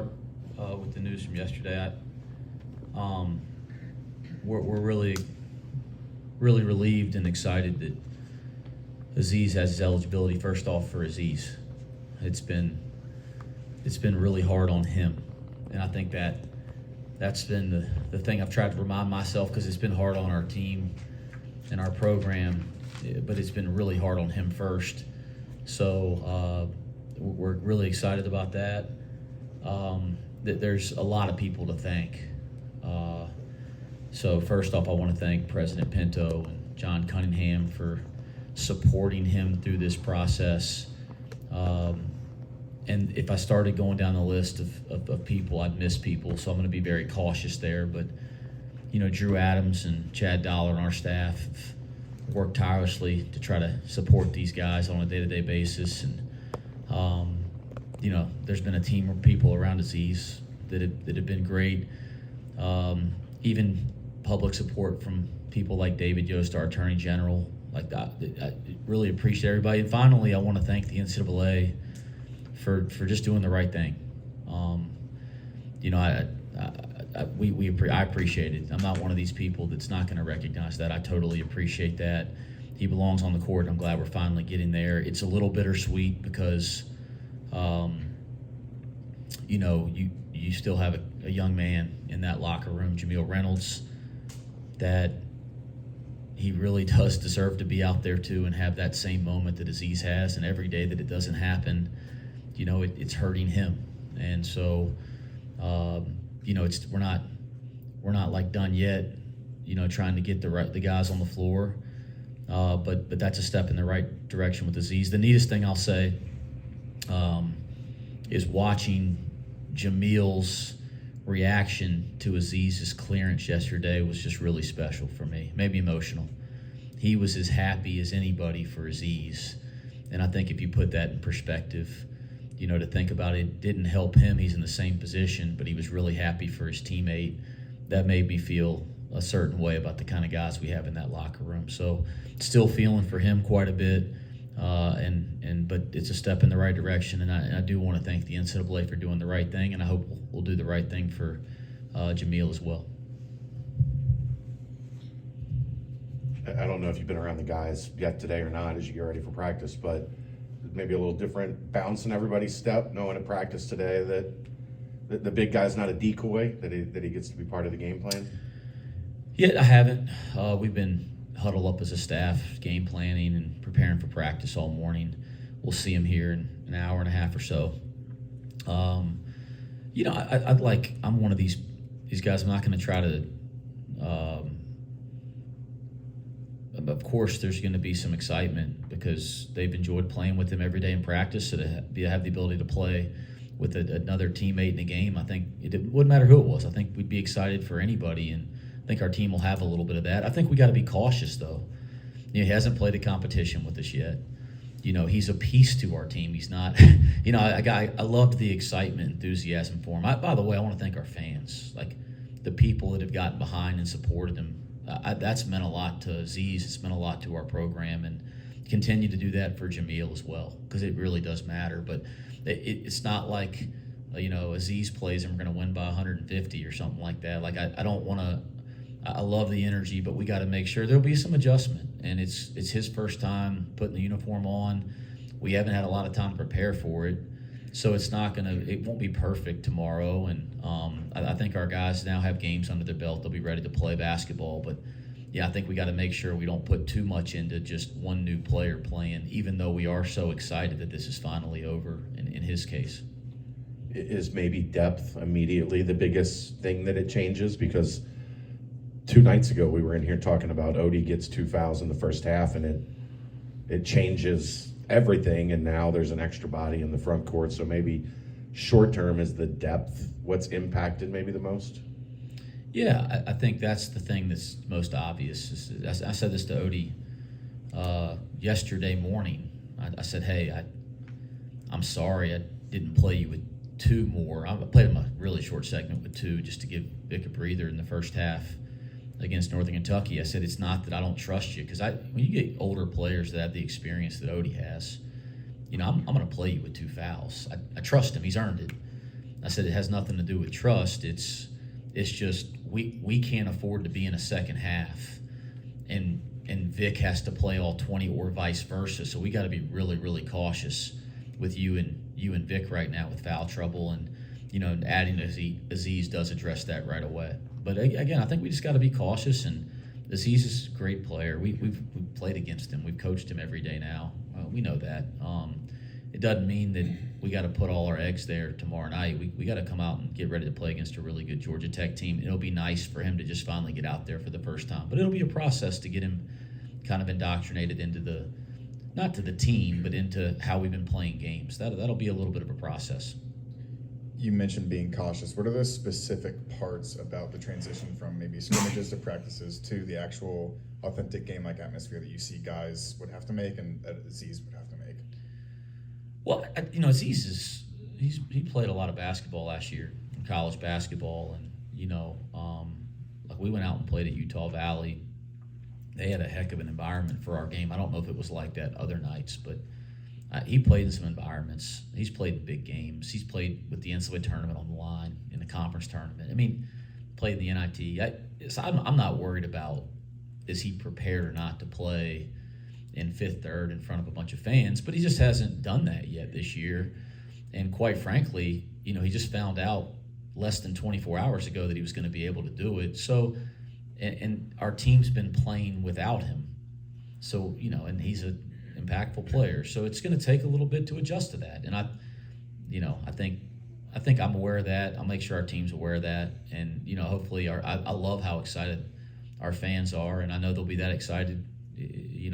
With the news from yesterday, we're really relieved and excited that Aziz has his eligibility. First off, for Aziz, it's been really hard on him, and I think that's been the thing I've tried to remind myself, because it's been hard on our team and our program, but it's been really hard on him first. So we're really excited about that. There's a lot of people to thank. So first off, I want to thank President Pinto and John Cunningham for supporting him through this process. And if I started going down the list of people, I'd miss people, so I'm going to be very cautious there. But, Drew Adams and Chad Dollar on our staff have worked tirelessly to try to support these guys on a day-to-day basis. And, there's been a team of people around Aziz that have been great. Even public support from people like David Yost, our Attorney General. I really appreciate everybody. And finally, I want to thank the NCAA for just doing the right thing. I appreciate it. I'm not one of these people that's not going to recognize that. I totally appreciate that. He belongs on the court. I'm glad we're finally getting there. It's a little bittersweet because, you still have a young man in that locker room, Jameel Reynolds, that he really does deserve to be out there too and have that same moment that Aziz has. And every day that it doesn't happen, it's hurting him. And so, we're not like done yet, trying to get the guys on the floor. But that's a step in the right direction with Aziz. The neatest thing I'll say is watching Jameel's reaction to Aziz's clearance yesterday was just really special for me, made me emotional. He was as happy as anybody for Aziz. And I think if you put that in perspective, to think about it, didn't help him. He's in the same position, but he was really happy for his teammate. That made me feel a certain way about the kind of guys we have in that locker room. So still feeling for him quite a bit, but it's a step in the right direction. And I do want to thank the NCAA for doing the right thing, and I hope we'll do the right thing for Jameel as well. I don't know if you've been around the guys yet today or not as you get ready for practice, but maybe a little different bounce in everybody's step, knowing at practice today that the big guy's not a decoy, that he gets to be part of the game plan? Yeah, I haven't. We've been huddled up as a staff, game planning and preparing for practice all morning. We'll see him here in an hour and a half or so. I'm one of these guys. I'm not going to try to. Of course, there's going to be some excitement because they've enjoyed playing with him every day in practice. So to have the ability to play with another teammate in a game, I think it wouldn't matter who it was. I think we'd be excited for anybody, and I think our team will have a little bit of that. I think we got to be cautious, though. He hasn't played a competition with us yet. He's a piece to our team. He's not. I loved the excitement, enthusiasm for him. By the way, I want to thank our fans, like the people that have gotten behind and supported him. That's meant a lot to Aziz. It's meant a lot to our program, and continue to do that for Jameel as well, because it really does matter. But it's not like Aziz plays and we're going to win by 150 or something like that. Like I don't want to. I love the energy, but we got to make sure there'll be some adjustment. And it's his first time putting the uniform on. We haven't had a lot of time to prepare for it, so it won't be perfect tomorrow. And I think our guys now have games under their belt. They'll be ready to play basketball. But yeah, I think we got to make sure we don't put too much into just one new player playing, even though we are so excited that this is finally over in his case. Is maybe depth immediately the biggest thing that it changes? Because 2 nights ago we were in here talking about Odie gets 2 fouls in the first half, and it changes everything, and now there's an extra body in the front court. So maybe short term is the depth what's impacted maybe the most? Yeah, I think that's the thing that's most obvious. I said this to Odie yesterday morning. I said, hey, I'm sorry I didn't play you with 2 more. I played him a really short segment with 2 just to give Vic a breather in the first half against Northern Kentucky. I said, it's not that I don't trust you, because when you get older players that have the experience that Odie has, I'm going to play you with 2 fouls. I trust him. He's earned it. I said it has nothing to do with trust. It's just we can't afford to be in a second half, and Vic has to play all 20 or vice versa. So we got to be really, really cautious with you and Vic right now with foul trouble, and adding Aziz does address that right away. But again, I think we just got to be cautious. And Aziz is a great player. We've played against him. We've coached him every day now. We know that. It doesn't mean that we got to put all our eggs there tomorrow night. We got to come out and get ready to play against a really good Georgia Tech team. It'll be nice for him to just finally get out there for the first time. But it'll be a process to get him kind of indoctrinated into not to the team, but into how we've been playing games. That'll be a little bit of a process. You mentioned being cautious. What are the specific parts about the transition from maybe scrimmages to practices to the actual authentic game-like atmosphere that you see guys would have to make and that Aziz would have to make? Well, Aziz he played a lot of basketball last year, college basketball, and like we went out and played at Utah Valley. They had a heck of an environment for our game. I don't know if it was like that other nights, but he played in some environments. He's played in big games. He's played with the NCAA tournament on the line, in the conference tournament. I mean, played in the NIT. I'm not worried about is he prepared or not to play in fifth, third in front of a bunch of fans, but he just hasn't done that yet this year. And quite frankly, he just found out less than 24 hours ago that he was going to be able to do it. So, and our team's been playing without him. So, and he's an impactful player. So it's going to take a little bit to adjust to that. And I think I'm aware of that. I'll make sure our team's aware of that. And, hopefully I love how excited our fans are. And I know they'll be that excited,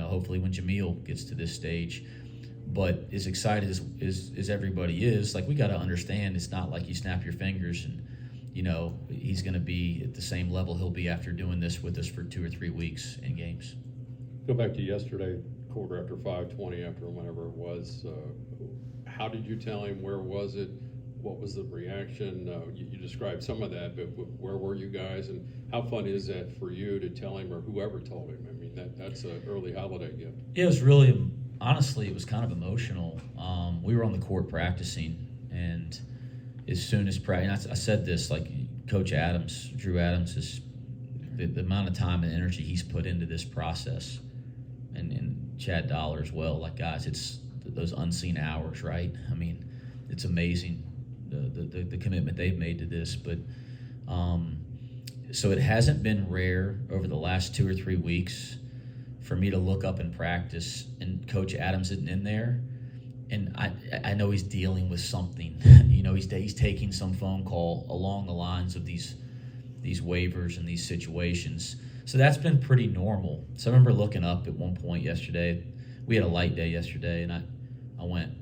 hopefully when Jamil gets to this stage. But as excited as everybody is, like we got to understand it's not like you snap your fingers and, he's going to be at the same level he'll be after doing this with us for 2 or 3 weeks in games. Go back to yesterday, quarter after 5:20, after whenever it was. How did you tell him? Where was it? What was the reaction? You described some of that, but where were you guys? And how fun is that for you to tell him or whoever told him? I mean, that's an early holiday gift. Yeah, it was really, honestly, it was kind of emotional. We were on the court practicing, and as soon as practice, I said this, like Coach Adams, Drew Adams, is the amount of time and energy he's put into this process, and Chad Dollar as well. Like, guys, it's those unseen hours, right? I mean, it's amazing the commitment they've made to this. But so it hasn't been rare over the last 2 or 3 weeks for me to look up in practice and Coach Adams isn't in there, and I know he's dealing with something. He's taking some phone call along the lines of these waivers and these situations. So that's been pretty normal. So I remember looking up at one point yesterday. We had a light day yesterday, and I went,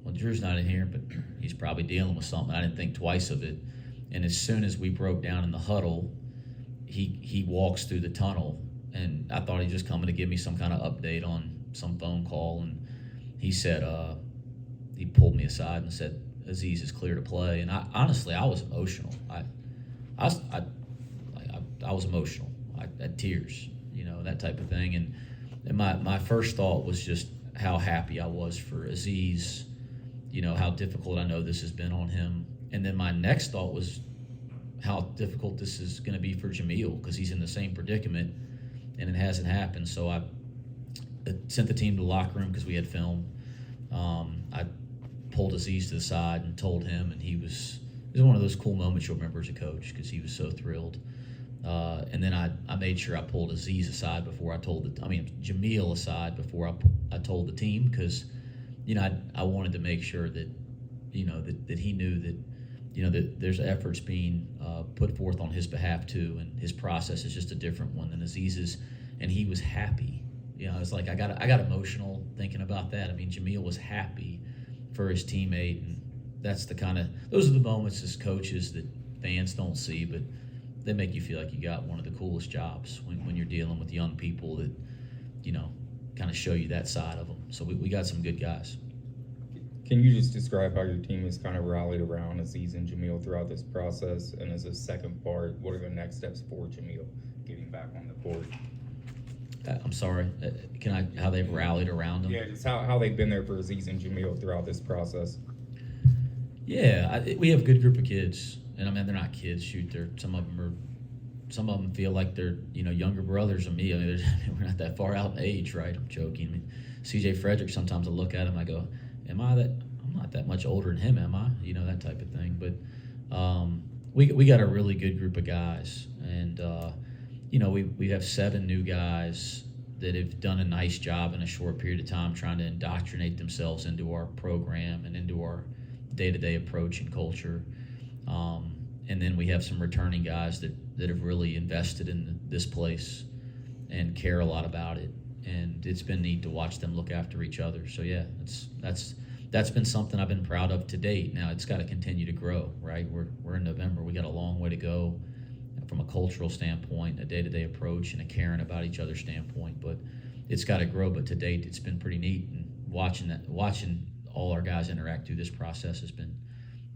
well, Drew's not in here, but he's probably dealing with something. I didn't think twice of it. And as soon as we broke down in the huddle, he walks through the tunnel, and I thought he was just coming to give me some kind of update on some phone call. And he said, he pulled me aside and said, Aziz is clear to play. And I was emotional. I was emotional. I had tears, that type of thing. And my first thought was just how happy I was for Aziz, how difficult I know this has been on him. And then my next thought was how difficult this is going to be for Jamil, because he's in the same predicament and it hasn't happened. So I sent the team to the locker room because we had film. I pulled Aziz to the side and told him, and it was one of those cool moments you'll remember as a coach because he was so thrilled. And then I made sure I pulled Aziz aside before I told Jamil aside before I told the team, because I wanted to make sure that that he knew that that there's efforts being put forth on his behalf too, and his process is just a different one than Aziz's, and he was happy. It's like I got emotional thinking about that. I mean, Jamil was happy for his teammate, and those are the moments as coaches that fans don't see, but they make you feel like you got one of the coolest jobs when you're dealing with young people that kind of show you that side of them. So we got some good guys. Can you just describe how your team has kind of rallied around Aziz and Jamil throughout this process? And as a second part, what are the next steps for Jamil getting back on the court? I'm sorry. How they've rallied around him? Yeah, just how they've been there for Aziz and Jamil throughout this process. Yeah, we have a good group of kids, and I mean they're not kids. Shoot, they're some of them feel like they're younger brothers of me. I mean, we're not that far out in age, right? I'm joking. I mean, C.J. Frederick. Sometimes I look at him, I go, "Am I that? I'm not that much older than him, am I?" That type of thing. But we got a really good group of guys, and we have 7 new guys that have done a nice job in a short period of time trying to indoctrinate themselves into our program and into our day-to-day approach and culture. And then we have some returning guys that have really invested in this place and care a lot about it. And it's been neat to watch them look after each other. So yeah, that's been something I've been proud of to date. Now it's got to continue to grow, right? We're in November. We got a long way to go from a cultural standpoint, a day-to-day approach, and a caring about each other standpoint. But it's got to grow. But to date, it's been pretty neat. And watching all our guys interact through this process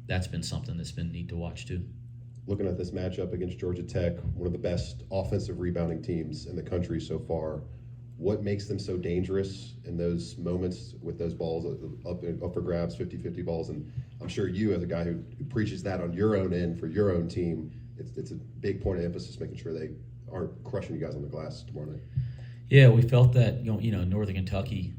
that's been something that's been neat to watch too. Looking at this matchup against Georgia Tech, one of the best offensive rebounding teams in the country so far, what makes them so dangerous in those moments with those balls up for grabs, 50-50 balls? And I'm sure you, as a guy who preaches that on your own end for your own team, it's a big point of emphasis, making sure they aren't crushing you guys on the glass tomorrow night. Yeah, we felt that Northern Kentucky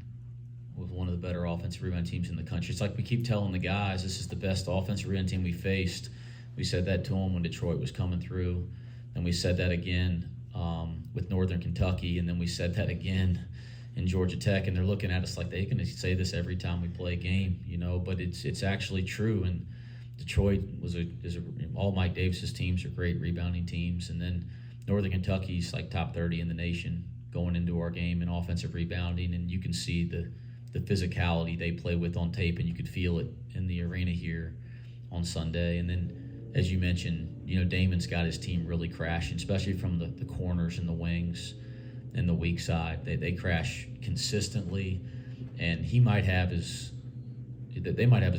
was one of the better offensive rebound teams in the country. It's like we keep telling the guys, this is the best offensive rebound team we faced. We said that to them when Detroit was coming through, and we said that again with Northern Kentucky, and then we said that again in Georgia Tech, and they're looking at us like they can say this every time we play a game, but it's actually true. And Detroit all Mike Davis's teams are great rebounding teams, and then Northern Kentucky's like top 30 in the nation going into our game in offensive rebounding, and you can see the physicality they play with on tape, and you could feel it in the arena here on Sunday. And then, as you mentioned, Damon's got his team really crashing, especially from the corners and the wings and the weak side. They crash consistently, and they might have as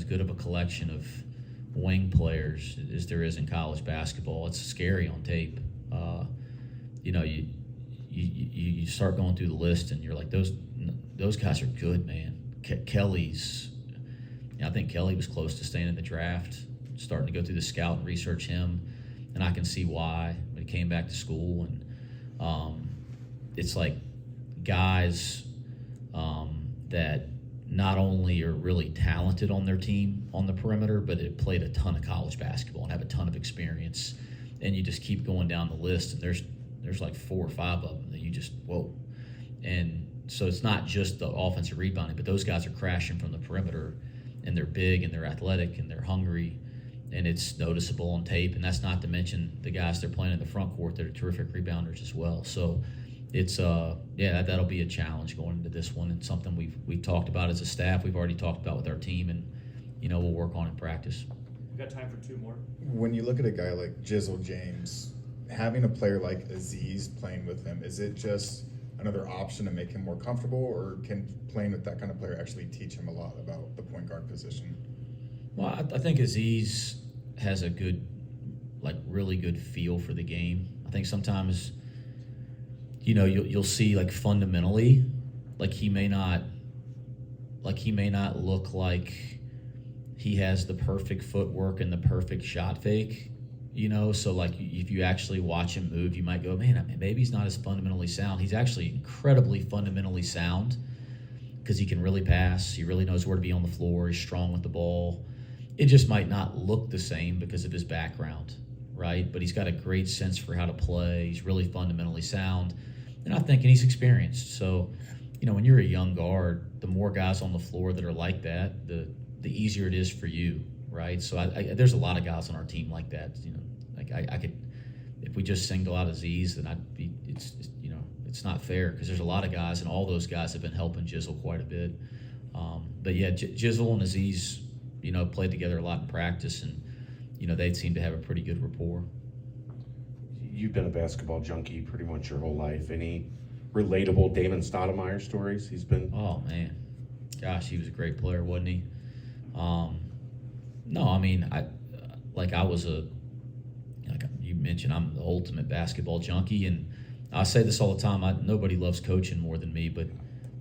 good of a collection of wing players as there is in college basketball. It's scary on tape. You start going through the list, and you're like, those guys are good, man. Kelly's, I think Kelly was close to staying in the draft, starting to go through the scout and research him, and I can see why. When he came back to school, and it's like guys that not only are really talented on their team on the perimeter, but have played a ton of college basketball and have a ton of experience. And you just keep going down the list, and there's like 4 or 5 of them that you just, whoa. And so it's not just the offensive rebounding, but those guys are crashing from the perimeter, and they're big, and they're athletic, and they're hungry, and it's noticeable on tape. And that's not to mention the guys they're playing in the front court that are terrific rebounders as well. So it's that'll be a challenge going into this one, and something we've talked about as a staff. We've already talked about with our team, and we'll work on in practice. We've got time for 2 more. When you look at a guy like Jizzle James, having a player like Aziz playing with him, is it just another option to make him more comfortable, or can playing with that kind of player actually teach him a lot about the point guard position? Well, I think Aziz has a good, really good feel for the game. I think sometimes, you'll see fundamentally, he may not look like he has the perfect footwork and the perfect shot fake, so if you actually watch him move, you might go, man, maybe he's not as fundamentally sound. He's actually incredibly fundamentally sound because he can really pass. He really knows where to be on the floor. He's strong with the ball. It just might not look the same because of his background, right? But he's got a great sense for how to play. He's really fundamentally sound. And he's experienced. So, when you're a young guard, the more guys on the floor that are like that, the easier it is for you, right? So there's a lot of guys on our team like that. I could, if we just single out Aziz, then it's not fair because there's a lot of guys, and all those guys have been helping Jizzle quite a bit. But yeah, Jizzle and Aziz, played together a lot in practice, and they seem to have a pretty good rapport. You've been a basketball junkie pretty much your whole life. Any relatable Damon Stoudemire stories? He's been... Oh, man. Gosh, he was a great player, wasn't he? No, I was like you mentioned, I'm the ultimate basketball junkie, and I say this all the time. Nobody loves coaching more than me, but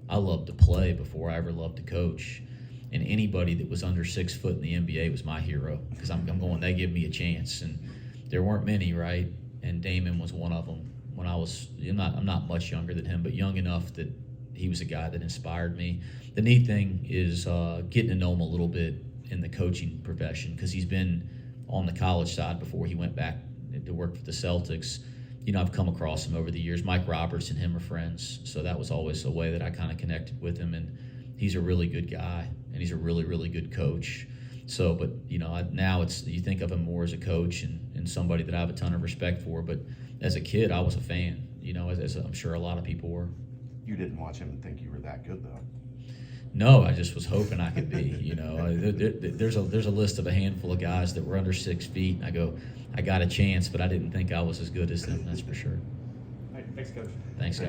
I love to play before I ever loved to coach. and anybody that was under 6 foot in the NBA was my hero, because I'm going, they give me a chance, and there weren't many, right? And Damon was one of them. When I'm not much younger than him, but young enough that he was a guy that inspired me. The neat thing is getting to know him a little bit in the coaching profession, because he's been on the college side before he went back to work for the Celtics. You know, I've come across him over the years. Mike Roberts and him are friends, so that was always a way that I kind of connected with him, and he's a really good guy, and he's a really, really good coach. So, but, you know, now you think of him more as a coach and somebody that I have a ton of respect for, but as a kid, I was a fan, you know, as I'm sure a lot of people were. You didn't watch him and think you were that good, though. No, I just was hoping I could be. You know, there's a list of a handful of guys that were under 6 feet, and I go, I got a chance, but I didn't think I was as good as them. That's for sure. All right, thanks, Coach. Thanks, guys.